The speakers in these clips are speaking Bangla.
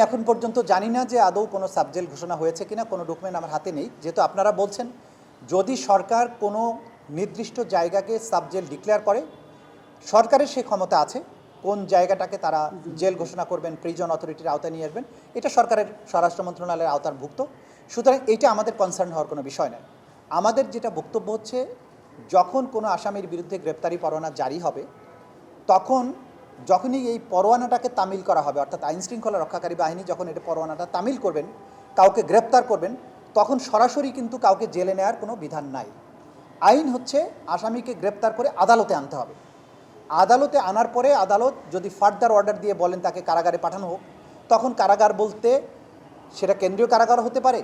এখন পর্যন্ত জানি না যে আদৌ কোনো সাবজেল ঘোষণা হয়েছে কিনা, কোনো ডকুমেন্ট আমার হাতে নেই। যেহেতু আপনারা বলছেন যদি সরকার কোনো নির্দিষ্ট জায়গাকে সাবজেল ডিক্লেয়ার করে, সরকারের সেই ক্ষমতা আছে কোন জায়গাটাকে তারা জেল ঘোষণা করবেন, প্রিজন অথরিটির আওতায় নিয়ে আসবেন, এটা সরকারের স্বরাষ্ট্র মন্ত্রণালয়ের আওতারভুক্ত। সুতরাং এটা আমাদের কনসার্ন হওয়ার কোনো বিষয় নয়। আমাদের যেটা বক্তব্য হচ্ছে, যখন কোনো আসামির বিরুদ্ধে গ্রেপ্তারি পরোয়ানা জারি হবে, তখন যখনই এই পরোয়ানাটাকে তামিল করা হবে, অর্থাৎ আইন শৃঙ্খলা রক্ষাকারী বাহিনী যখন এটা পরোয়ানাটা তামিল করবেন, কাউকে গ্রেপ্তার করবেন, তখন সরাসরি কিন্তু কাউকে জেলে নেওয়ার কোনো বিধান নাই। আইন হচ্ছে আসামিকে গ্রেপ্তার করে আদালতে আনতে হবে। আদালতে আনার পরে আদালত যদি ফার্দার অর্ডার দিয়ে বলেন তাকে কারাগারে পাঠানো হোক, তখন কারাগার বলতে সেটা কেন্দ্রীয় কারাগার হতে পারে,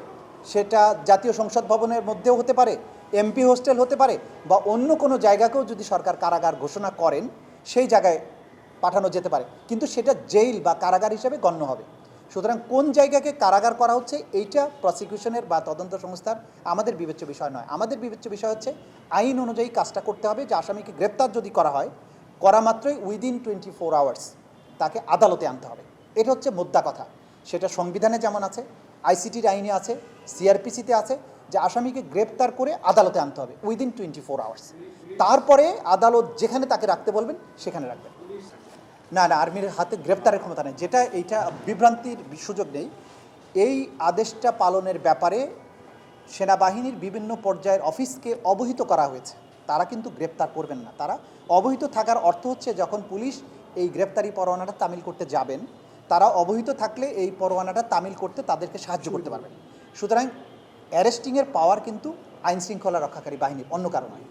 সেটা জাতীয় সংসদ ভবনের মধ্যেও হতে পারে, এমপি হোস্টেল হতে পারে, বা অন্য কোনো জায়গাকেও যদি সরকার কারাগার ঘোষণা করেন সেই জায়গায় পাঠানো যেতে পারে, কিন্তু সেটা জেল বা কারাগার হিসেবে গণ্য হবে। সুতরাং কোন জায়গাকে কারাগার করা হচ্ছে এইটা প্রসিকিউশনের বা তদন্ত সংস্থার আমাদের বিবেচ্য বিষয় নয়। আমাদের বিবেচ্য বিষয় হচ্ছে আইন অনুযায়ী কাজটা করতে হবে, যে আসামিকে গ্রেপ্তার যদি করা হয়, করা মাত্রই উইদিন 24 আওয়ার্স তাকে আদালতে আনতে হবে। এটা হচ্ছে মোদ্দা কথা। সেটা সংবিধানে যেমন আছে, আইসিটির আইনে আছে, সিআরপিসিতে আছে, যে আসামিকে গ্রেপ্তার করে আদালতে আনতে হবে উইদিন 24 আওয়ার্স। তারপরে আদালত যেখানে তাকে রাখতে বলবেন সেখানে রাখবেন। না না, আর্মির হাতে গ্রেপ্তারের ক্ষমতা নেই, যেটা এইটা বিভ্রান্তির সুযোগ নেই। এই আদেশটা পালনের ব্যাপারে সেনাবাহিনীর বিভিন্ন পর্যায়ের অফিসকে অবহিত করা হয়েছে। তারা কিন্তু গ্রেপ্তার করবেন না। তারা অবহিত থাকার অর্থ হচ্ছে যখন পুলিশ এই গ্রেপ্তারি পরোয়ানাটা তামিল করতে যাবেন, তারা অবহিত থাকলে এই পরোয়ানাটা তামিল করতে তাদেরকে সাহায্য করতে পারবেন। সুতরাং অ্যারেস্টিংয়ের পাওয়ার কিন্তু আইন শৃঙ্খলা রক্ষাকারী বাহিনীর, অন্য কারো নয়।